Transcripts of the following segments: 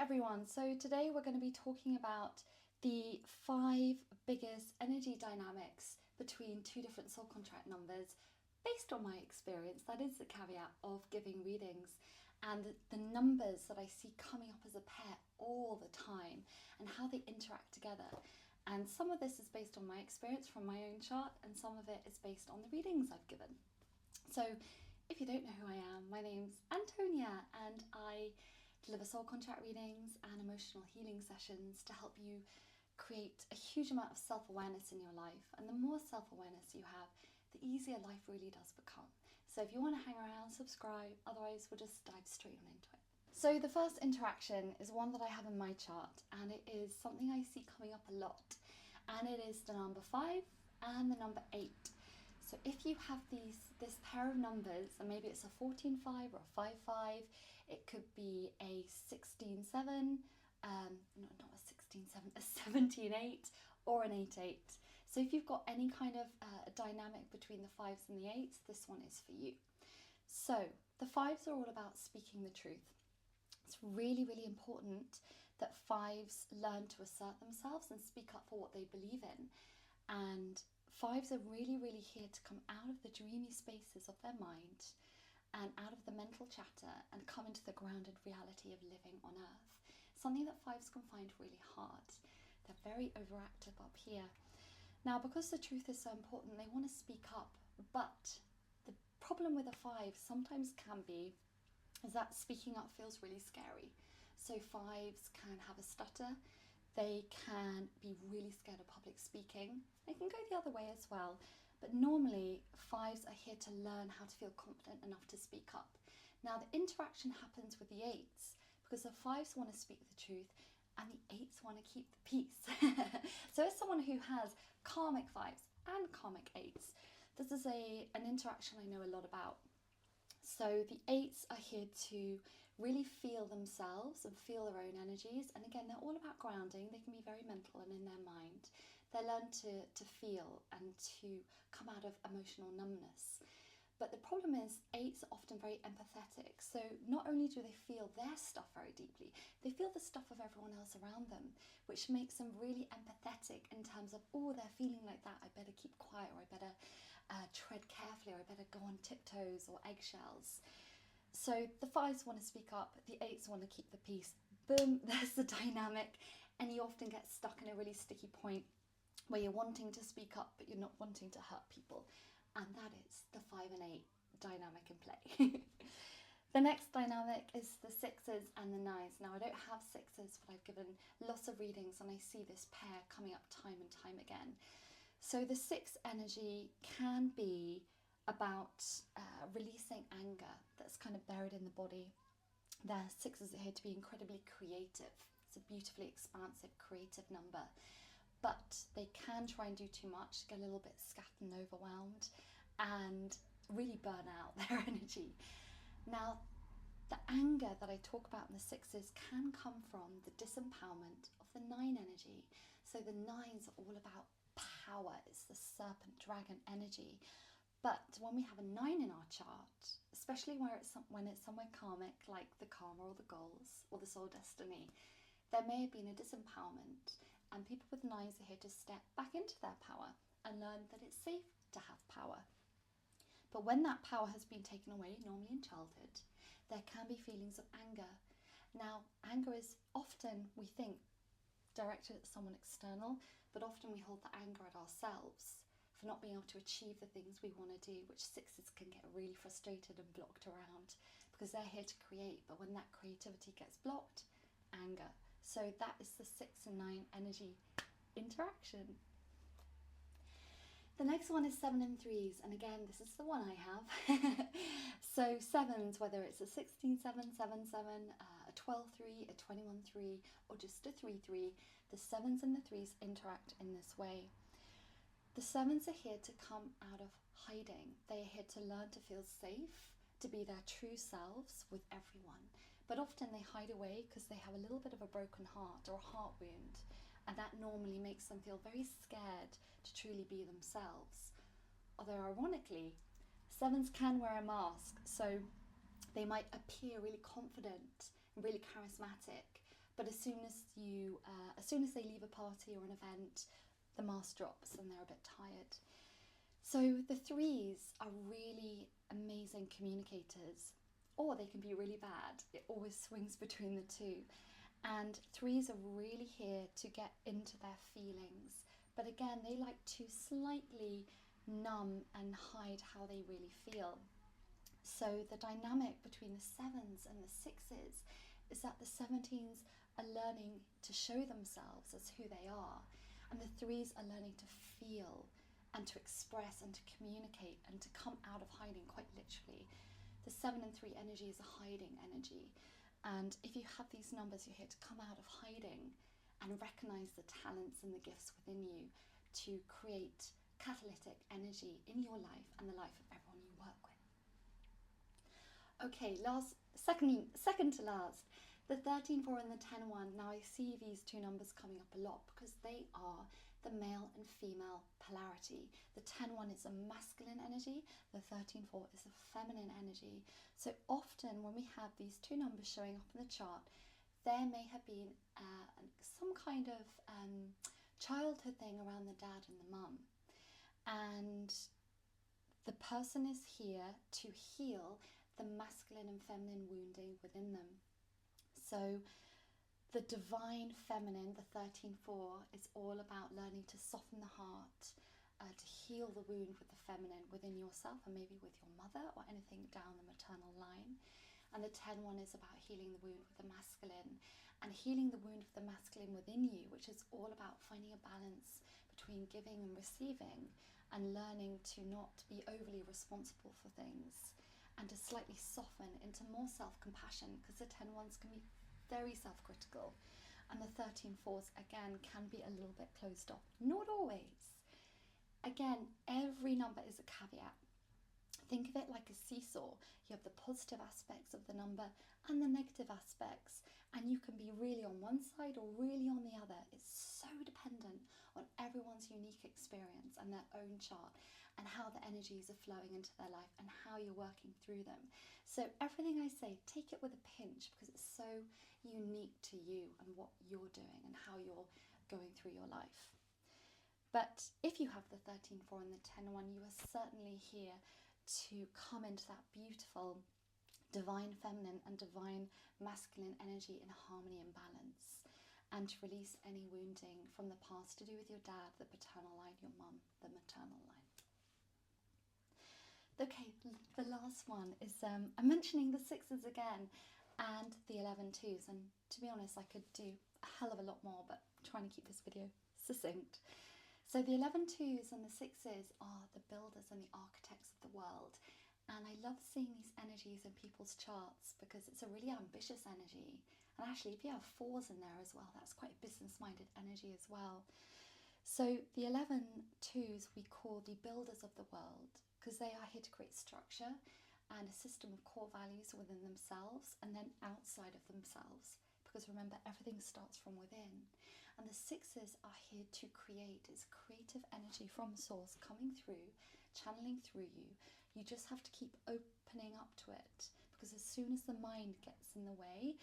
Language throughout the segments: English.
everyone. So today we're going to be talking about the 5 biggest energy dynamics between two different soul contract numbers based on my experience. That is the caveat of giving readings, and the numbers that I see coming up as a pair all the time and how they interact together. And some of this is based on my experience from my own chart, and some of it is based on the readings I've given. So if you don't know who I am, my name's Antonia, and I deliver soul contract readings and emotional healing sessions to help you create a huge amount of self-awareness in your life. And the more self-awareness you have, the easier life really does become. So if you want to hang around, subscribe, otherwise we'll just dive straight on into it. So the first interaction is one that I have in my chart, and it is something I see coming up a lot, and it is the number 5 and the number 8. So if you have this pair of numbers, and maybe it's a 14-5 or a 5-5, it could be a 16-7, not a 16-7, a 17-8 or an 8-8. So if you've got any kind of dynamic between the 5s and the 8s, this one is for you. So the 5s are all about speaking the truth. It's really, really important that 5s learn to assert themselves and speak up for what they believe in. And 5s are really, really here to come out of the dreamy spaces of their mind and out of the mental chatter and come into the grounded reality of living on earth. Something that 5s can find really hard. They're very overactive up here. Now, because the truth is so important, they want to speak up, but the problem with a 5 sometimes can be is that speaking up feels really scary. So 5s can have a stutter. They can be really scared of public speaking. They can go the other way as well. But normally 5s are here to learn how to feel confident enough to speak up. Now the interaction happens with the 8s because the 5s want to speak the truth and the 8s want to keep the peace. So as someone who has karmic 5s and karmic 8s, this is an interaction I know a lot about. So the 8s are here to really feel themselves and feel their own energies. And again, they're all about grounding. They can be very mental and in their mind. They learn to feel and to come out of emotional numbness. But the problem is 8s are often very empathetic. So not only do they feel their stuff very deeply, they feel the stuff of everyone else around them, which makes them really empathetic in terms of, oh, they're feeling like that, I better keep quiet, or I better tread carefully, or I better go on tiptoes or eggshells. So the 5s want to speak up, the 8s want to keep the peace. Boom, there's the dynamic, and you often get stuck in a really sticky point where you're wanting to speak up, but you're not wanting to hurt people. And that is the 5 and 8 dynamic in play. The next dynamic is the 6s and the 9s. Now I don't have 6s, but I've given lots of readings and I see this pair coming up time and time again. So the 6 energy can be about releasing anger that's kind of buried in the body. The 6s are here to be incredibly creative. It's a beautifully expansive, creative number. But they can try and do too much, get a little bit scattered and overwhelmed, and really burn out their energy. Now, the anger that I talk about in the 6s can come from the disempowerment of the 9 energy. So the 9s are all about power. It's the serpent dragon energy. But when we have a 9 in our chart, especially when it's somewhere karmic, like the karma or the goals or the soul destiny, there may have been a disempowerment, and people with 9s are here to step back into their power and learn that it's safe to have power. But when that power has been taken away, normally in childhood, there can be feelings of anger. Now, anger is often, we think, directed at someone external, but often we hold the anger at ourselves for not being able to achieve the things we want to do, which 6s can get really frustrated and blocked around because they're here to create, but when that creativity gets blocked, anger. So that is the 6 and 9 energy interaction. The next one is 7 and 3s, and again, this is the one I have. So 7s, whether it's a 16-7, 7-7, a 12-3, a 21-3, or just a 3-3, the 7s and the 3s interact in this way. The 7s are here to come out of hiding. They are here to learn to feel safe, to be their true selves with everyone. But often they hide away because they have a little bit of a broken heart or a heart wound, and that normally makes them feel very scared to truly be themselves. Although ironically, 7s can wear a mask, so they might appear really confident and really charismatic, But as soon as they leave a party or an event, the mask drops and they're a bit tired. So the threes are really amazing communicators, or they can be really bad. It always swings between the two. And threes are really here to get into their feelings. But again, they like to slightly numb and hide how they really feel. So the dynamic between the sevens and the sixes is that the 17s are learning to show themselves as who they are, and the threes are learning to feel and to express and to communicate and to come out of hiding, quite literally. The 7 and 3 energy is a hiding energy. And if you have these numbers, you're here to come out of hiding and recognize the talents and the gifts within you to create catalytic energy in your life and the life of everyone you work with. Okay, second to last, the 13-4 and the 10-1. Now I see these two numbers coming up a lot because they are the male and female polarity. The 10-1 is a masculine energy, the 13-4 is a feminine energy. So often when we have these two numbers showing up in the chart, there may have been some kind of childhood thing around the dad and the mum. And the person is here to heal the masculine and feminine wounding within them. So the divine feminine, the 13-4, is all about learning to soften the heart, to heal the wound with the feminine within yourself and maybe with your mother or anything down the maternal line. And the 10-1 is about healing the wound with the masculine and healing the wound with the masculine within you, which is all about finding a balance between giving and receiving and learning to not be overly responsible for things and to slightly soften into more self-compassion, because the 10-1s can be very self-critical and the 13-4s again can be a little bit closed off. Not always. Again, every number is a caveat. Think of it like a seesaw. You have the positive aspects of the number and the negative aspects, and you can be really on one side or really on the other. It's so dependent on everyone's unique experience and their own chart and how the energies are flowing into their life and how you're working through them. So everything I say, take it with a pinch because it's so unique to you and what you're doing and how you're going through your life. But if you have the 13-4 and the 10-1, you are certainly here to come into that beautiful divine feminine and divine masculine energy in harmony and balance, and to release any wounding from the past to do with your dad, the paternal line, your mum, the maternal line. Okay, the last one is I'm mentioning the sixes again and the 11-2s, and to be honest I could do a hell of a lot more, but I'm trying to keep this video succinct. So the 11-2s and the sixes are the builders and the architects of the world, and I love seeing these energies in people's charts because it's a really ambitious energy. And actually if you have 4s in there as well, that's quite a business-minded energy as well. So the 11-2s we call the builders of the world because they are here to create structure and a system of core values within themselves and then outside of themselves, because remember, everything starts from within. And the sixes are here to create. It's creative energy from source coming through, channeling through you. You just have to keep opening up to it, because as soon as the mind gets in the way,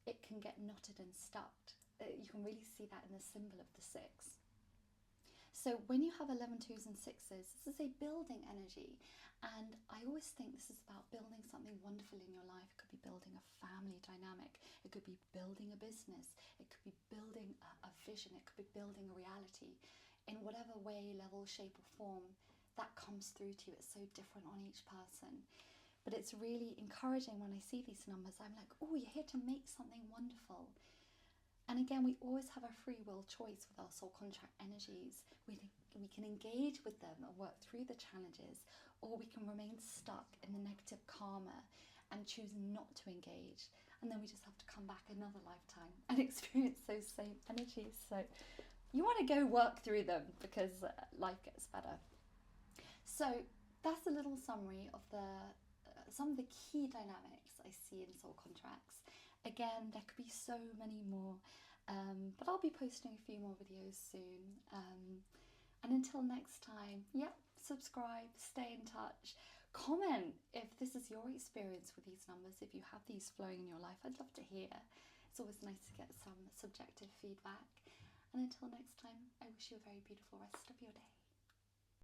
it can get knotted and stuck. You can really see that in the symbol of the 6. So when you have 11-2s and 6s, this is a building energy. And I always think this is about building something wonderful in your life. It could be building a family dynamic. It could be building a business. It could be building a vision. It could be building a reality. In whatever way, level, shape or form that comes through to you, it's so different on each person. But it's really encouraging when I see these numbers. I'm like, oh, you're here to make something wonderful. And again, we always have a free will choice with our soul contract energies. We can engage with them and work through the challenges, or we can remain stuck in the negative karma and choose not to engage. And then we just have to come back another lifetime and experience those same energies. So you want to go work through them because life gets better. So that's a little summary of some of the key dynamics I see in soul contracts. Again, there could be so many more, but I'll be posting a few more videos soon. And until next time, subscribe, stay in touch, comment if this is your experience with these numbers, if you have these flowing in your life. I'd love to hear. It's always nice to get some subjective feedback. And until next time, I wish you a very beautiful rest of your day.